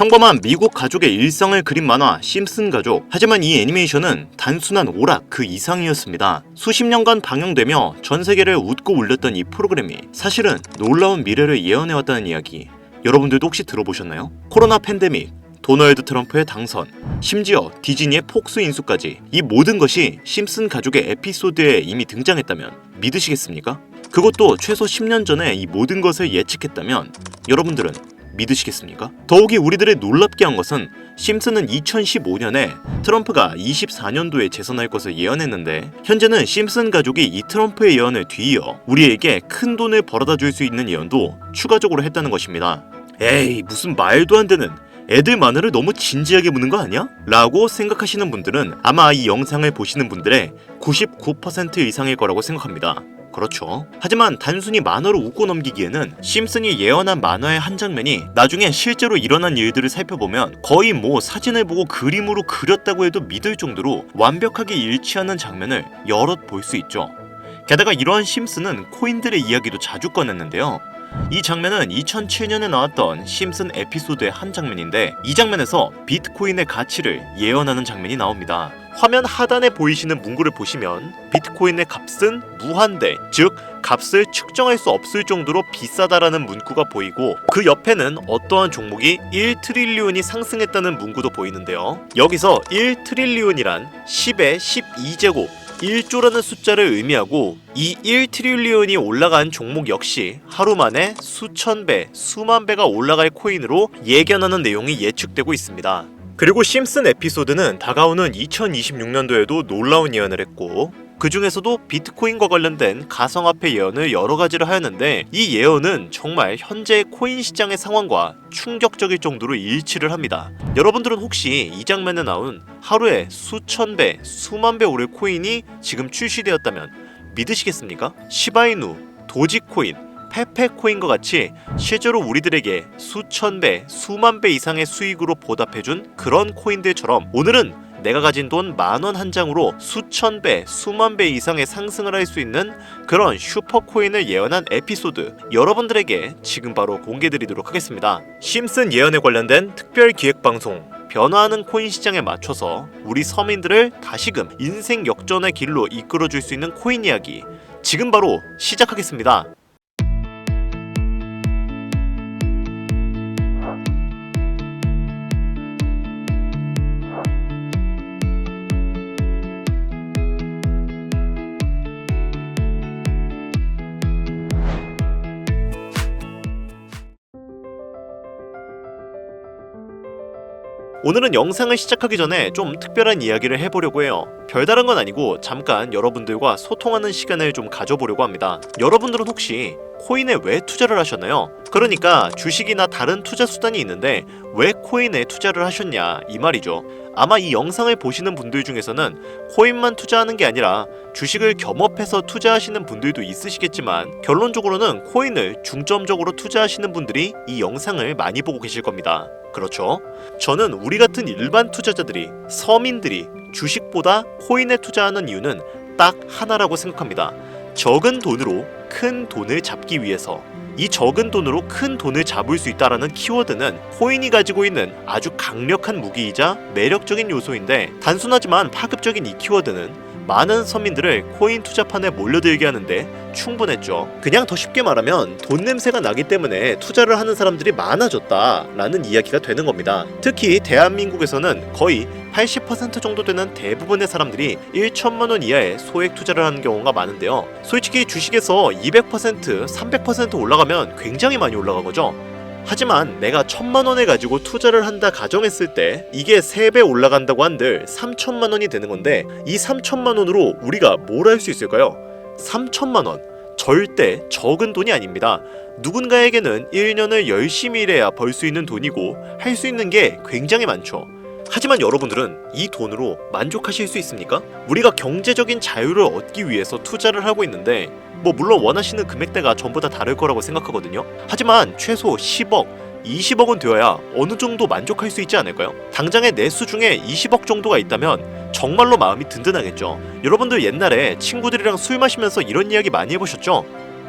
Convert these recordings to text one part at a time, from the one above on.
평범한 미국 가족의 일상을 그린 만화 심슨 가족. 하지만 이 애니메이션은 단순한 오락 그 이상이었습니다. 수십 년간 방영되며 전 세계를 웃고 울렸던 이 프로그램이 사실은 놀라운 미래를 예언해왔다는 이야기, 여러분들도 혹시 들어보셨나요? 코로나 팬데믹, 도널드 트럼프의 당선, 심지어 디즈니의 폭스 인수까지 이 모든 것이 심슨 가족의 에피소드에 이미 등장했다면 믿으시겠습니까? 그것도 최소 10년 전에 이 모든 것을 예측했다면 여러분들은 믿으시겠습니까? 더욱이 우리들을 놀랍게 한 것은 심슨은 2015년에 트럼프가 24년도에 재선할 것을 예언했는데 현재는 심슨 가족이 이 트럼프의 예언을 뒤이어 우리에게 큰 돈을 벌어다 줄 수 있는 예언도 추가적으로 했다는 것입니다. 에이, 무슨 말도 안 되는, 애들 만화를 너무 진지하게 보는 거 아니야? 라고 생각하시는 분들은 아마 이 영상을 보시는 분들의 99% 이상일 거라고 생각합니다. 그렇죠. 하지만 단순히 만화로 웃고 넘기기에는 심슨이 예언한 만화의 한 장면이 나중에 실제로 일어난 일들을 살펴보면 거의 사진을 보고 그림으로 그렸다고 해도 믿을 정도로 완벽하게 일치하는 장면을 여럿 볼 수 있죠. 게다가 이러한 심슨은 코인들의 이야기도 자주 꺼냈는데요. 이 장면은 2007년에 나왔던 심슨 에피소드의 한 장면인데 이 장면에서 비트코인의 가치를 예언하는 장면이 나옵니다. 화면 하단에 보이시는 문구를 보시면 비트코인의 값은 무한대, 즉 값을 측정할 수 없을 정도로 비싸다라는 문구가 보이고 그 옆에는 어떠한 종목이 1트릴리온이 상승했다는 문구도 보이는데요. 여기서 1트릴리온이란 10의 12제곱 1조라는 숫자를 의미하고 이 1트릴리온이 올라간 종목 역시 하루 만에 수천 배, 수만 배가 올라갈 코인으로 예견하는 내용이 예측되고 있습니다. 그리고 심슨 에피소드는 다가오는 2026년도에도 놀라운 예언을 했고 그 중에서도 비트코인과 관련된 가상화폐 예언을 여러 가지를 하였는데 이 예언은 정말 현재의 코인 시장의 상황과 충격적일 정도로 일치를 합니다. 여러분들은 혹시 이 장면에 나온 하루에 수천 배, 수만 배 오를 코인이 지금 출시되었다면 믿으시겠습니까? 시바이누, 도지코인, 페페코인과 같이 실제로 우리들에게 수천 배, 수만 배 이상의 수익으로 보답해준 그런 코인들처럼 오늘은 내가 가진 돈 10,000원 한 장으로 수천 배, 수만 배 이상의 상승을 할 수 있는 그런 슈퍼코인을 예언한 에피소드 여러분들에게 지금 바로 공개드리도록 하겠습니다. 심슨 예언에 관련된 특별 기획방송, 변화하는 코인 시장에 맞춰서 우리 서민들을 다시금 인생 역전의 길로 이끌어줄 수 있는 코인 이야기 지금 바로 시작하겠습니다. 오늘은 영상을 시작하기 전에 좀 특별한 이야기를 해보려고 해요. 별다른 건 아니고 잠깐 여러분들과 소통하는 시간을 좀 가져보려고 합니다. 여러분들은 혹시 코인에 왜 투자를 하셨나요? 그러니까 주식이나 다른 투자 수단이 있는데 왜 코인에 투자를 하셨냐 이 말이죠. 아마 이 영상을 보시는 분들 중에서는 코인만 투자하는 게 아니라 주식을 겸업해서 투자하시는 분들도 있으시겠지만 결론적으로는 코인을 중점적으로 투자하시는 분들이 이 영상을 많이 보고 계실 겁니다. 그렇죠? 저는 우리 같은 일반 투자자들이, 서민들이 주식보다 코인에 투자하는 이유는 딱 하나라고 생각합니다. 적은 돈으로 큰 돈을 잡기 위해서. 이 적은 돈으로 큰 돈을 잡을 수 있다라는 키워드는 코인이 가지고 있는 아주 강력한 무기이자 매력적인 요소인데 단순하지만 파급적인 이 키워드는 많은 서민들을 코인 투자판에 몰려들게 하는데 충분했죠. 그냥 더 쉽게 말하면 돈 냄새가 나기 때문에 투자를 하는 사람들이 많아졌다라는 이야기가 되는 겁니다. 특히 대한민국에서는 거의 80% 정도 되는 대부분의 사람들이 1천만 원 이하의 소액 투자를 하는 경우가 많은데요. 솔직히 주식에서 200%, 300% 올라가면 굉장히 많이 올라간 거죠. 하지만 내가 1,000만 원을 가지고 투자를 한다 가정했을 때 이게 3배 올라간다고 한들 3천만 원이 되는 건데 이 3천만 원으로 우리가 뭘 할 수 있을까요? 3천만 원 절대 적은 돈이 아닙니다. 누군가에게는 1년을 열심히 일해야 벌 수 있는 돈이고 할 수 있는 게 굉장히 많죠. 하지만 여러분들은 이 돈으로 만족하실 수 있습니까? 우리가 경제적인 자유를 얻기 위해서 투자를 하고 있는데 물론 원하시는 금액대가 전부 다 다를 거라고 생각하거든요. 하지만 최소 10억, 20억은 되어야 어느 정도 만족할 수 있지 않을까요? 당장의 내수 중에 20억 정도가 있다면 정말로 마음이 든든하겠죠. 여러분들 옛날에 친구들이랑 술 마시면서 이런 이야기 많이 해보셨죠?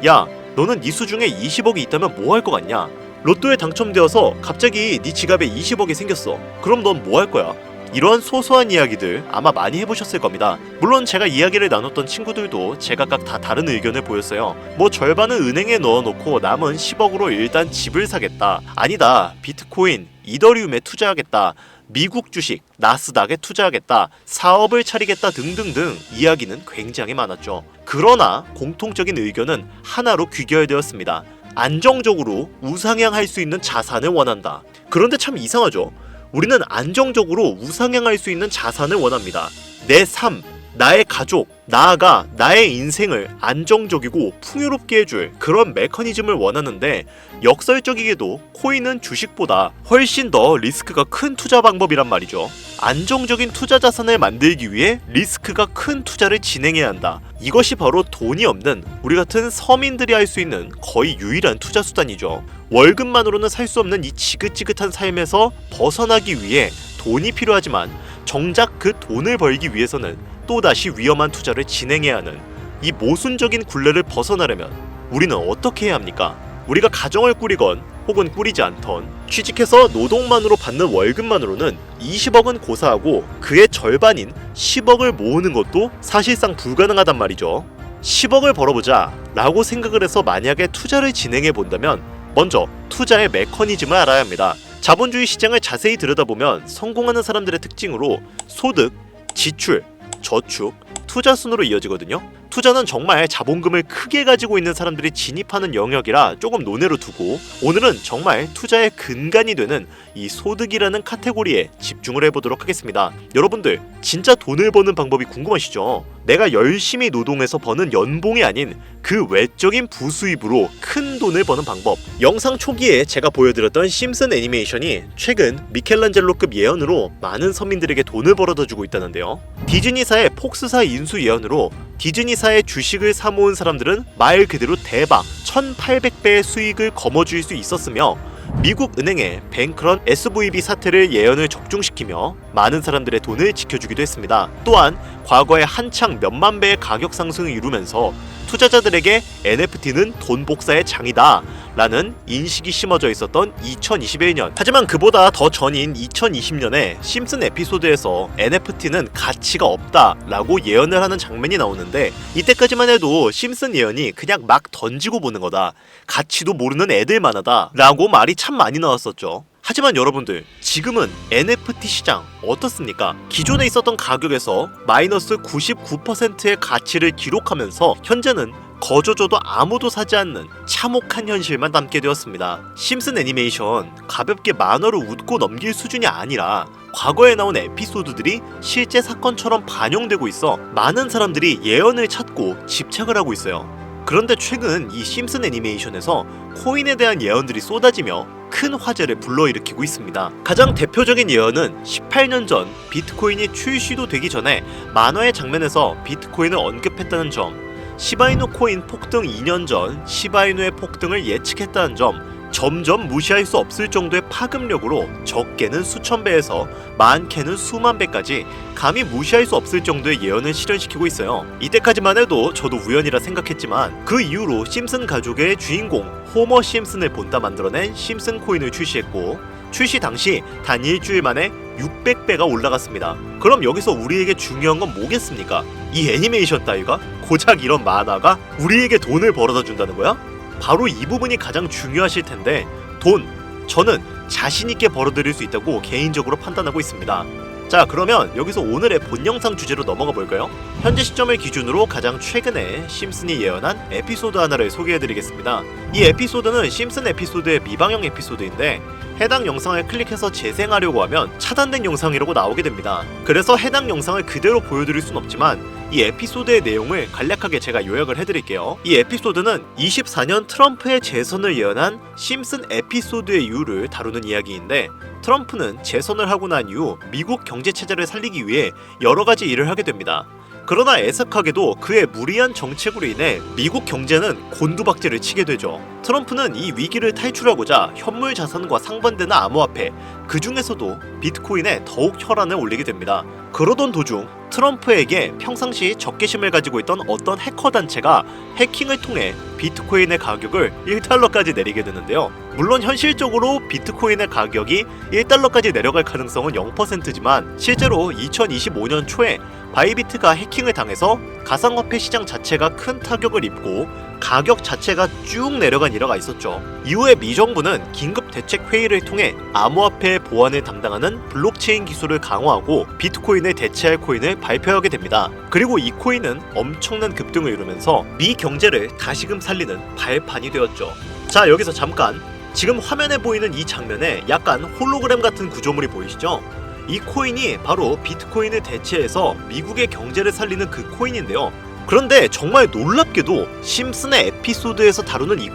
야, 너는 네 수 중에 20억이 있다면 뭐 할 것 같냐? 로또에 당첨되어서 갑자기 네 지갑에 20억이 생겼어. 그럼 넌 뭐 할 거야? 이런 소소한 이야기들 아마 많이 해보셨을 겁니다. 물론 제가 이야기를 나눴던 친구들도 제각각 다 다른 의견을 보였어요. 뭐 절반은 은행에 넣어놓고 남은 10억으로 일단 집을 사겠다. 아니다. 비트코인, 이더리움에 투자하겠다. 미국 주식, 나스닥에 투자하겠다. 사업을 차리겠다 등등등 이야기는 굉장히 많았죠. 그러나 공통적인 의견은 하나로 귀결되었습니다. 안정적으로 우상향할 수 있는 자산을 원한다. 그런데 참 이상하죠. 우리는 안정적으로 우상향할 수 있는 자산을 원합니다. 내 삶, 나의 가족, 나아가 나의 인생을 안정적이고 풍요롭게 해줄 그런 메커니즘을 원하는데 역설적이게도 코인은 주식보다 훨씬 더 리스크가 큰 투자 방법이란 말이죠. 안정적인 투자 자산을 만들기 위해 리스크가 큰 투자를 진행해야 한다. 이것이 바로 돈이 없는 우리 같은 서민들이 할 수 있는 거의 유일한 투자 수단이죠. 월급만으로는 살 수 없는 이 지긋지긋한 삶에서 벗어나기 위해 돈이 필요하지만 정작 그 돈을 벌기 위해서는 또다시 위험한 투자를 진행해야 하는 이 모순적인 굴레를 벗어나려면 우리는 어떻게 해야 합니까? 우리가 가정을 꾸리건 혹은 꾸리지 않던 취직해서 노동만으로 받는 월급만으로는 20억은 고사하고 그의 절반인 10억을 모으는 것도 사실상 불가능하단 말이죠. 10억을 벌어보자 라고 생각을 해서 만약에 투자를 진행해 본다면 먼저 투자의 메커니즘을 알아야 합니다. 자본주의 시장을 자세히 들여다보면 성공하는 사람들의 특징으로 소득, 지출, 저축, 투자 순으로 이어지거든요. 투자는 정말 자본금을 크게 가지고 있는 사람들이 진입하는 영역이라 조금 논외로 두고 오늘은 정말 투자의 근간이 되는 이 소득이라는 카테고리에 집중을 해보도록 하겠습니다. 여러분들 진짜 돈을 버는 방법이 궁금하시죠? 내가 열심히 노동해서 버는 연봉이 아닌 그 외적인 부수입으로 큰 돈을 버는 방법. 영상 초기에 제가 보여드렸던 심슨 애니메이션이 최근 미켈란젤로급 예언으로 많은 서민들에게 돈을 벌어다주고 있다는데요. 디즈니사의 폭스사 인수 예언으로 디즈니사의 주식을 사모은 사람들은 말 그대로 대박 1800배의 수익을 거머쥘 수 있었으며 미국 은행의 뱅크런 SVB 사태를 예언을 적중시키며 많은 사람들의 돈을 지켜주기도 했습니다. 또한 과거에 한창 몇만 배의 가격 상승을 이루면서 투자자들에게 NFT는 돈 복사의 장이다 라는 인식이 심어져 있었던 2021년. 하지만 그보다 더 전인 2020년에 심슨 에피소드에서 NFT는 가치가 없다 라고 예언을 하는 장면이 나오는데 이때까지만 해도 심슨 예언이 그냥 막 던지고 보는 거다, 가치도 모르는 애들만 하다 라고 말이 참 많이 나왔었죠. 하지만 여러분들 지금은 NFT 시장 어떻습니까? 기존에 있었던 가격에서 마이너스 99%의 가치를 기록하면서 현재는 거저줘도 아무도 사지 않는 참혹한 현실만 남게 되었습니다. 심슨 애니메이션 가볍게 만화로 웃고 넘길 수준이 아니라 과거에 나온 에피소드들이 실제 사건처럼 반영되고 있어 많은 사람들이 예언을 찾고 집착을 하고 있어요. 그런데 최근 이 심슨 애니메이션에서 코인에 대한 예언들이 쏟아지며 큰 화제를 불러일으키고 있습니다. 가장 대표적인 예언은 18년 전 비트코인이 출시도 되기 전에 만화의 장면에서 비트코인을 언급했다는 점, 시바이누 코인 폭등 2년 전 시바이누의 폭등을 예측했다는 점, 점점 무시할 수 없을 정도의 파급력으로 적게는 수천 배에서 많게는 수만 배까지 감히 무시할 수 없을 정도의 예언을 실현시키고 있어요. 이때까지만 해도 저도 우연이라 생각했지만 그 이후로 심슨 가족의 주인공 호머 심슨을 본따 만들어낸 심슨 코인을 출시했고 출시 당시 단 일주일 만에 600배가 올라갔습니다. 그럼 여기서 우리에게 중요한 건 뭐겠습니까? 이 애니메이션 따위가? 고작 이런 만화가 우리에게 돈을 벌어다 준다는 거야? 바로 이 부분이 가장 중요하실 텐데 돈, 저는 자신있게 벌어들일 수 있다고 개인적으로 판단하고 있습니다. 자, 그러면 여기서 오늘의 본 영상 주제로 넘어가 볼까요? 현재 시점을 기준으로 가장 최근에 심슨이 예언한 에피소드 하나를 소개해드리겠습니다. 이 에피소드는 심슨 에피소드의 미방영 에피소드인데 해당 영상을 클릭해서 재생하려고 하면 차단된 영상이라고 나오게 됩니다. 그래서 해당 영상을 그대로 보여드릴 순 없지만 이 에피소드의 내용을 간략하게 제가 요약을 해드릴게요. 이 에피소드는 24년 트럼프의 재선을 예언한 심슨 에피소드의 이유를 다루는 이야기인데 트럼프는 재선을 하고 난 이후 미국 경제 체제를 살리기 위해 여러 가지 일을 하게 됩니다. 그러나 애석하게도 그의 무리한 정책으로 인해 미국 경제는 곤두박질을 치게 되죠. 트럼프는 이 위기를 탈출하고자 현물 자산과 상반되는 암호화폐, 그 중에서도 비트코인에 더욱 혈안을 올리게 됩니다. 그러던 도중 트럼프에게 평상시 적개심을 가지고 있던 어떤 해커 단체가 해킹을 통해 비트코인의 가격을 1달러까지 내리게 되는데요. 물론 현실적으로 비트코인의 가격이 1달러까지 내려갈 가능성은 0%지만 실제로 2025년 초에 바이비트가 해킹을 당해서 가상화폐 시장 자체가 큰 타격을 입고 가격 자체가 쭉 내려간 일화가 있었죠. 이후에 미 정부는 긴급 대책 회의를 통해 암호화폐 보안을 담당하는 블록체인 기술을 강화하고 비트코인을 대체할 코인을 발표하게 됩니다. 그리고 이 코인은 엄청난 급등을 이루면서 미 경제를 다시금 살리는 발판이 되었죠. 자, 여기서 잠깐, 지금 화면에 보이는 이 장면에 약간 홀로그램 같은 구조물이 보이시죠? 이 코인이 바로 비트코인을 대체해서 미국의 경제를 살리는 그 코인인데요. 그런데 정말 놀랍게도 심슨의 에피소드에서 다루는 이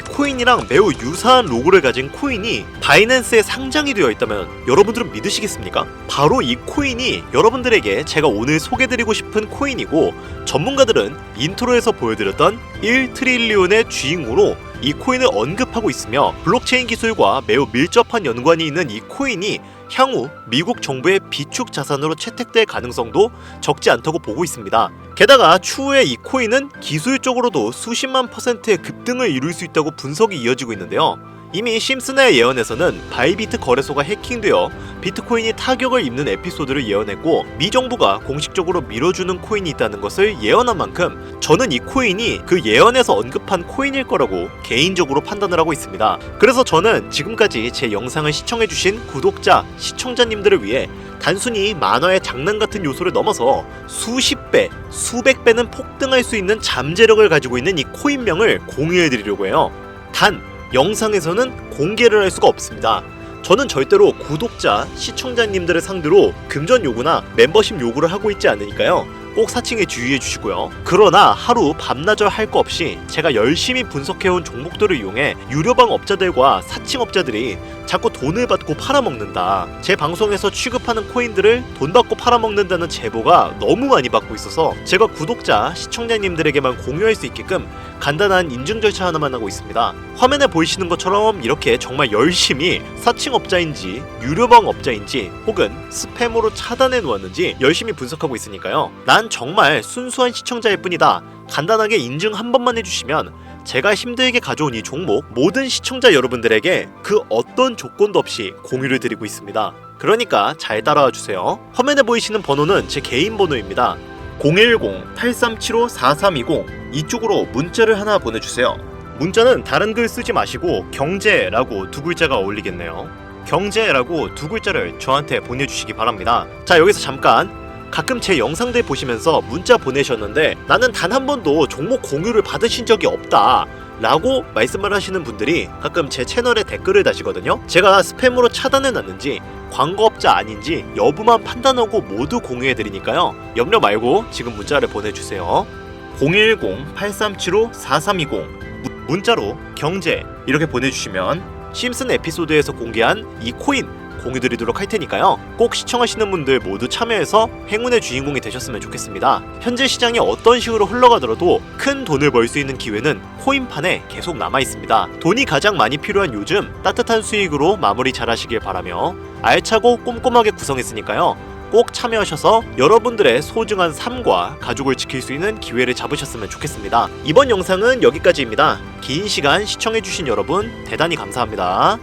코인이랑 매우 유사한 로고를 가진 코인이 바이낸스에 상장이 되어 있다면 여러분들은 믿으시겠습니까? 바로 이 코인이 여러분들에게 제가 오늘 소개드리고 싶은 코인이고, 전문가들은 인트로에서 보여드렸던 1트릴리온의 주인공으로 이 코인을 언급하고 있으며, 블록체인 기술과 매우 밀접한 연관이 있는 이 코인이 향후 미국 정부의 비축 자산으로 채택될 가능성도 적지 않다고 보고 있습니다. 게다가 추후에 이 코인은 기술적으로도 수십만 %의 급등을 이룰 수 있다고 분석이 이어지고 있는데요. 이미 심슨의 예언에서는 바이비트 거래소가 해킹되어 비트코인이 타격을 입는 에피소드를 예언했고, 미 정부가 공식적으로 밀어주는 코인이 있다는 것을 예언한 만큼 저는 이 코인이 그 예언에서 언급한 코인일 거라고 개인적으로 판단을 하고 있습니다. 그래서 저는 지금까지 제 영상을 시청해주신 구독자, 시청자님들을 위해 단순히 만화의 장난 같은 요소를 넘어서 수십 배, 수백 배는 폭등할 수 있는 잠재력을 가지고 있는 이 코인명을 공유해드리려고 해요. 단 영상에서는 공개를 할 수가 없습니다. 저는 절대로 구독자, 시청자님들을 상대로 금전 요구나 멤버십 요구를 하고 있지 않으니까요. 꼭 사칭에 주의해 주시고요. 그러나 하루 밤낮을 할 거 없이 제가 열심히 분석해온 종목들을 이용해 유료방 업자들과 사칭업자들이 자꾸 돈을 받고 팔아먹는다, 제 방송에서 취급하는 코인들을 돈 받고 팔아먹는다는 제보가 너무 많이 받고 있어서 제가 구독자, 시청자님들에게만 공유할 수 있게끔 간단한 인증 절차 하나만 하고 있습니다. 화면에 보이시는 것처럼 이렇게 정말 열심히 사칭업자인지 유료방 업자인지 혹은 스팸으로 차단해 놓았는지 열심히 분석하고 있으니까요. 난 정말 순수한 시청자일 뿐이다, 간단하게 인증 한 번만 해주시면 제가 힘들게 가져온 이 종목 모든 시청자 여러분들에게 그 어떤 조건도 없이 공유를 드리고 있습니다. 그러니까 잘 따라와 주세요. 화면에 보이시는 번호는 제 개인 번호입니다. 010-8375-4320 이쪽으로 문자를 하나 보내주세요. 문자는 다른 글 쓰지 마시고 경제라고 두 글자가 어울리겠네요. 경제라고 두 글자를 저한테 보내주시기 바랍니다. 자, 여기서 잠깐, 가끔 제 영상들 보시면서 문자 보내셨는데 나는 단 한 번도 종목 공유를 받으신 적이 없다 라고 말씀을 하시는 분들이 가끔 제 채널에 댓글을 다시거든요. 제가 스팸으로 차단해놨는지 광고업자 아닌지 여부만 판단하고 모두 공유해드리니까요. 염려 말고 지금 문자를 보내주세요. 010-8375-4320 문자로 경제 이렇게 보내주시면 심슨 에피소드에서 공개한 이 코인 공유드리도록 할 테니까요. 꼭 시청하시는 분들 모두 참여해서 행운의 주인공이 되셨으면 좋겠습니다. 현재 시장이 어떤 식으로 흘러가더라도 큰 돈을 벌 수 있는 기회는 코인판에 계속 남아 있습니다. 돈이 가장 많이 필요한 요즘 따뜻한 수익으로 마무리 잘 하시길 바라며, 알차고 꼼꼼하게 구성했으니까요. 꼭 참여하셔서 여러분들의 소중한 삶과 가족을 지킬 수 있는 기회를 잡으셨으면 좋겠습니다. 이번 영상은 여기까지입니다. 긴 시간 시청해주신 여러분 대단히 감사합니다.